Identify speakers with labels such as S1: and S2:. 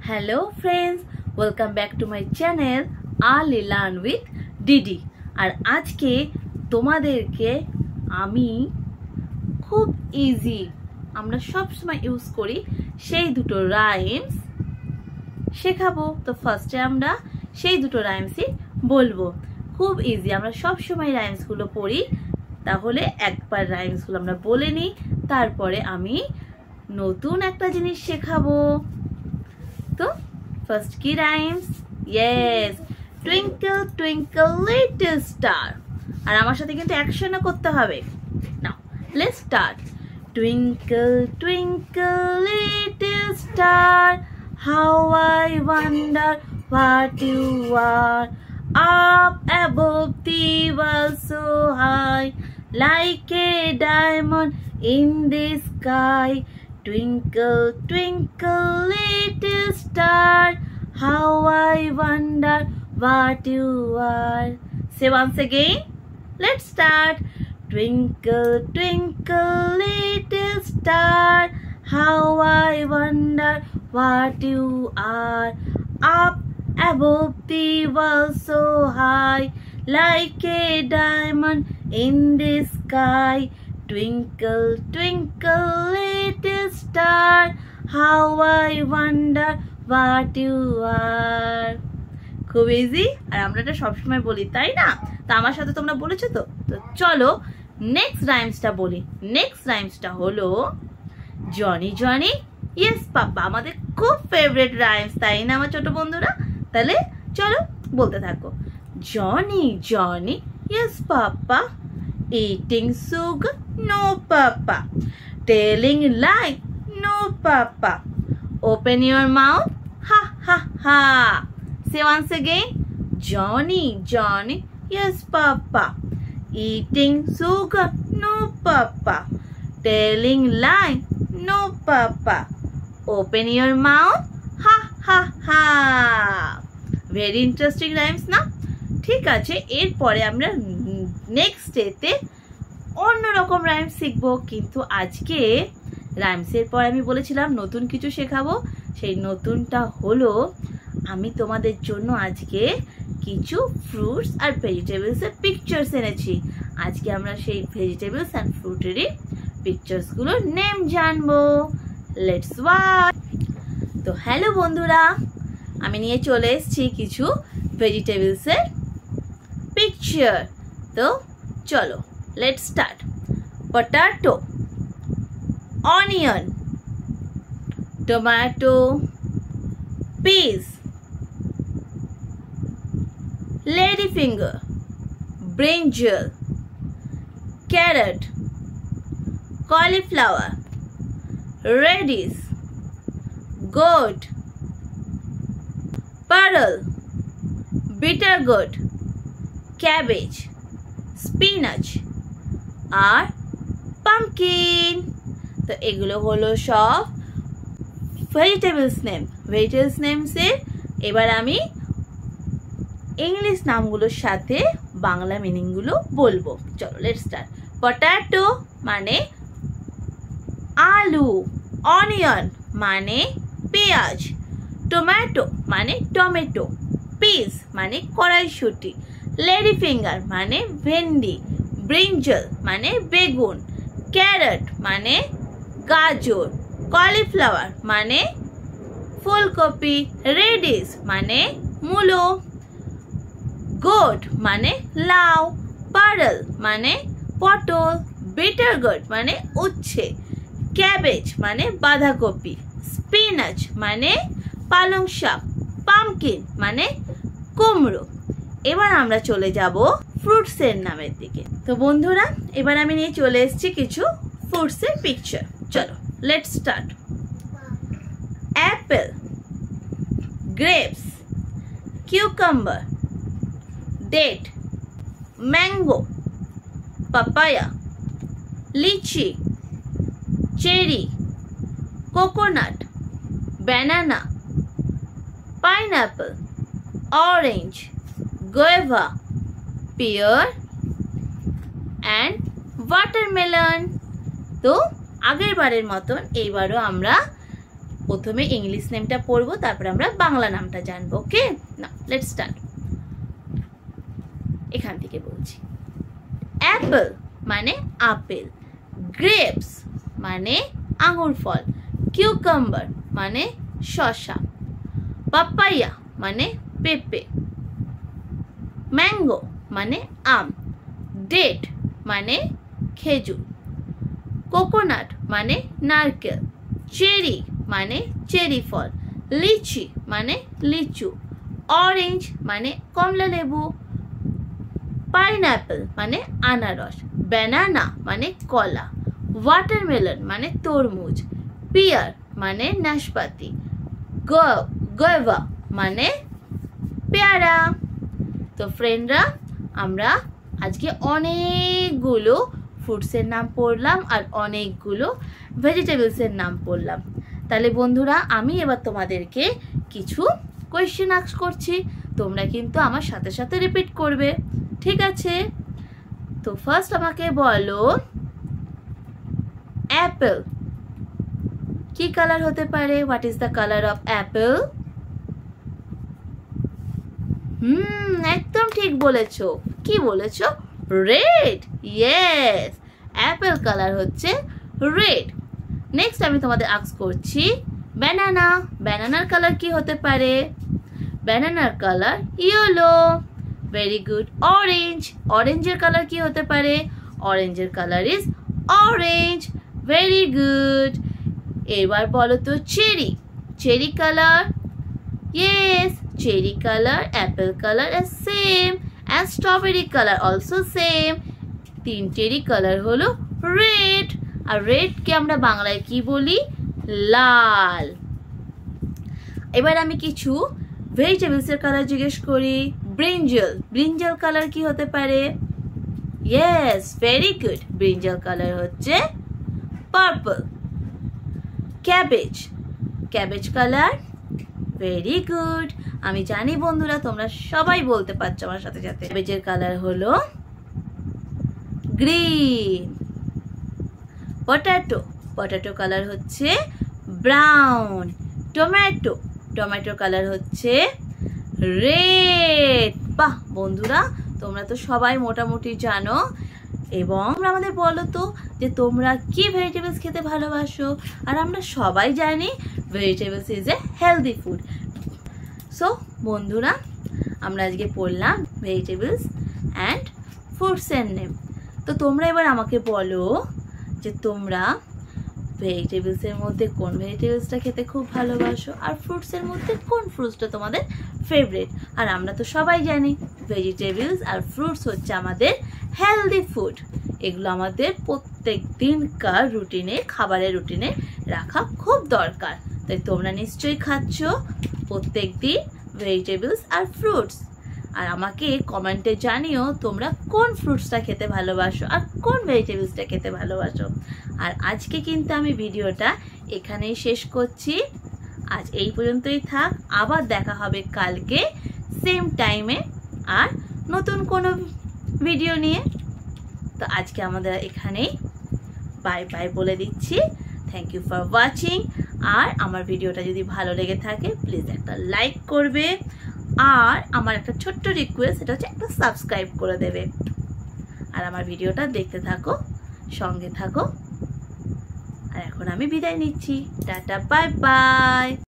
S1: Hello friends, welcome back to my channel Early Learn with Didi। আর আজকে তোমাদেরকে আমি খুব ইজি আমরা সব সময় ইউজ করি সেই দুটো রাইমস শেখাবো। তো ফার্স্টে আমরা সেই দুটো রাইমসই বলবো। খুব ইজি, আমরা সব সময় রাইমস গুলো পড়ি, তাহলে একবার রাইমস গুলো আমরা বলে নিই, তারপরে আমি নতুন একটা জিনিস শেখাবো। তো ফার্স্ট কি rhymes? Yes, twinkle twinkle little star. আর আমার সাথে কিন্তু অ্যাকশনও করতে হবে। Now let's start. Twinkle twinkle little star, how I wonder what you are, up above the world so high, like a diamond in the sky. Twinkle, twinkle, little star, how I wonder what you are. Say once again. Let's start. Twinkle, twinkle, little star, how I wonder what you are. Up above the world so high, like a diamond in the sky. Twinkle, twinkle, little star, how I wonder what you are. খুব easy, আর আমরা এটা সবসময় বলি, তাই না? তো আমার সাথে তোমরা বলেছো তো? তো চলো নেক্সট রাইমসটা বলি। নেক্সট রাইমসটা হলো জনি জনি ইয়েস পাপা। আমাদের খুব ফেভারিট রাইমস, তাই না আমার ছোট বন্ধুরা? তাহলে চলো বলতে থাকো। Johnny Johnny yes papa, eating sugar no papa, telling lie no papa, open your mouth ha ha ha. Say once again. Johnny Johnny yes papa, eating sugar no papa, telling lie no papa, open your mouth ha ha ha. Very interesting rhymes না? ঠিক আছে, এরপরে আমরা next ডেতে অন্যরকম rhymes শিখবো, কিন্তু আজকে রাইমসের পর আমি বলেছিলাম নতুন কিছু শেখাবো। সেই নতুনটা হলো আমি তোমাদের জন্য আজকে কিছু ফ্রুটস আর ভেজিটেবলস এর পিকচার্স এনেছি। আজকে আমরা সেই ভেজিটেবলস অ্যান্ড ফ্রুটেরই পিকচার্স গুলোর নেম জানবো। Let's watch. তো হ্যালো বন্ধুরা, আমি নিয়ে চলে এসেছি কিছু ভেজিটেবলস এর পিকচার। তো চলো let's start. Potato, onion, tomato, peas, ladyfinger, brinjal, carrot, cauliflower, radish, gourd, pearl, bitter gourd, cabbage, spinach R pumpkin. তো এগুলো হলো সব ভেজিটেবলস নেম। ভেজিটেবলস নেমসের এবার আমি ইংলিশ নামগুলোর সাথে বাংলা মিনিংগুলো বলবো। চলো লেটস স্টার্ট। পটাটো মানে আলু, অনিয়ন মানে পেঁয়াজ, টমেটো মানে টমেটো, পিস মানে কড়াইশুঁটি, লেডি ফিঙ্গার মানে ভেন্ডি, ব্রিঞ্জল মানে বেগুন, ক্যারট মানে গাজর, কলিফ্লাওয়ার মানে ফুলকপি, রেডিশ মানে মূলো, গোট মানে লাউ, পার্ল মানে পটল, বিটার গোট মানে উচ্ছে, ক্যাবেজ মানে বাঁধাকপি, স্পিনাচ মানে পালং শাক, পামকিন মানে কুমড়ো। এবার আমরা চলে যাব ফ্রুটসের নামের দিকে। তো বন্ধুরা, এবার আমি নিয়ে চলে এসেছি কিছু ফ্রুটসের পিকচার। চলো let's start. Apple, grapes, cucumber, date, mango, papaya, lychee, cherry, coconut, banana, pineapple, orange, guava, pear and watermelon। তো আগের বারের মতন এইবারও আমরা প্রথমে ইংলিশ নেমটা পড়বো, তারপর আমরা বাংলা নামটা জানবো। ওকে, না লেটস স্টার্ট। এখান থেকে বলছি। অ্যাপল মানে আপেল, গ্রেপস মানে আঙুর ফল, কিউকাম্বার মানে শসা, পাপায়া মানে পেঁপে, ম্যাঙ্গো মানে আম, ডেট মানে খেজুর, কোকোনাট মানে নারকেল, চেরি মানে চেরি ফল, লিচি মানে লিচু, অরেঞ্জ মানে কমলা লেবু, পাইনঅ্যাপল মানে আনারস, ব্যানানা মানে কলা, ওয়াটারমেলন মানে তরমুজ, পিয়ার মানে নাশপাতি, গয়ভা মানে পেয়ারা। তো ফ্রেন্ডরা, আমরা আজকে অনেকগুলো ফ্রুটসের নাম পড়লাম আর অনেকগুলো ভেজিটেবলসের নাম পড়লাম। তাহলে বন্ধুরা, আমি এবার তোমাদেরকে কিছু কোয়েশ্চেন আস্ক করছি, তোমরা কিন্তু আমার সাথে সাথে রিপিট করবে, ঠিক আছে? তো ফার্স্ট আমাকে বলো, অ্যাপেল কি কালার হতে পারে? What is the colour of Apple? একদম ঠিক বলেছো। কি বলেছো? রেড। ইয়েস, অ্যাপেল কালার হচ্ছে রেড। নেক্সট আমি তোমাদের আস্ক করছি, ব্যানানা, ব্যানানার কালার কি হতে পারে? ব্যানানার colour yellow. Very good. Orange, অরেঞ্জের কালার কি হতে পারে? অরেঞ্জের colour is orange. Very good. এবার বলো তো cherry, cherry colour? Yes, cherry color, apple color is same and strawberry color also same. তিনটেরই কালার হলো রেড, আর রেড কে আমরা বাংলায় কি বলি? লাল। এবার আমি কিছু ভেজিটেবলস এর কালার জিজ্ঞেস করি। ব্রিঞ্জাল, ব্রিঞ্জাল কালার কি হতে পারে? Yes, very good. Brinjal colour হচ্ছে purple. Cabbage, cabbage colour? Very good. আমি জানি বন্ধুরা তোমরা সবাই বলতে পারছো আমার সাথে সাথে। ক্যাবেজের কালার হলো গ্রিন। পটেটো, পটেটো কালার হচ্ছে ব্রাউন। টমেটো, টমেটো কালার হচ্ছে রেড। বাহ বন্ধুরা, তোমরা তো সবাই মোটামুটি জানো। এবং আমাদের বলো তো যে তোমরা কি ভেজিটেবলস খেতে ভালোবাসো? আর আমরা সবাই জানি vegetables is a healthy food. So বন্ধুরা, আমরা আজকে পড়লাম ভেজিটেবলস অ্যান্ড ফ্রুটসের নেম। তো তোমরা এবার আমাকে বলো যে তোমরা ভেজিটেবলসের মধ্যে কোন ভেজিটেবলসটা খেতে খুব ভালোবাসো, আর ফ্রুটসের মধ্যে কোন ফ্রুটসটা তোমাদের ফেভারিট। আর আমরা তো সবাই জানি ভেজিটেবলস আর ফ্রুটস হচ্ছে আমাদের হেলদি ফুড। এগুলো আমাদের প্রত্যেক দিনকার রুটিনে, খাবারের রুটিনে রাখা খুব দরকার। তাই তোমরা নিশ্চয়ই খাচ্ছ প্রত্যেক দিন ভেজিটেবলস আর ফ্রুটস। আর আমাকে কমেন্টে জানিও তোমরা কোন ফ্রুটসটা খেতে ভালোবাসো আর কোন ভেজিটেবলসটা খেতে ভালোবাসো। আর আজকে কিন্তু আমি ভিডিওটা এখানেই শেষ করছি। আজ এই পর্যন্তই থাক, আবার দেখা হবে কালকে সেম টাইমে আর নতুন কোনো ভিডিও নিয়ে। তো আজকে আমাদের এখানেই বাই বাই বলে দিচ্ছি। Thank you for watching. আর আমার ভিডিওটা যদি ভালো লেগে থাকে প্লিজ একটা লাইক করবে, আর আমার একটা ছোট্ট রিকোয়েস্ট, সেটা হচ্ছে একটা সাবস্ক্রাইব করে দেবে। আর আমার ভিডিওটা দেখতে থাকো, সঙ্গে থাকো। আর এখন আমি বিদায় নিচ্ছি। Tata, bye bye.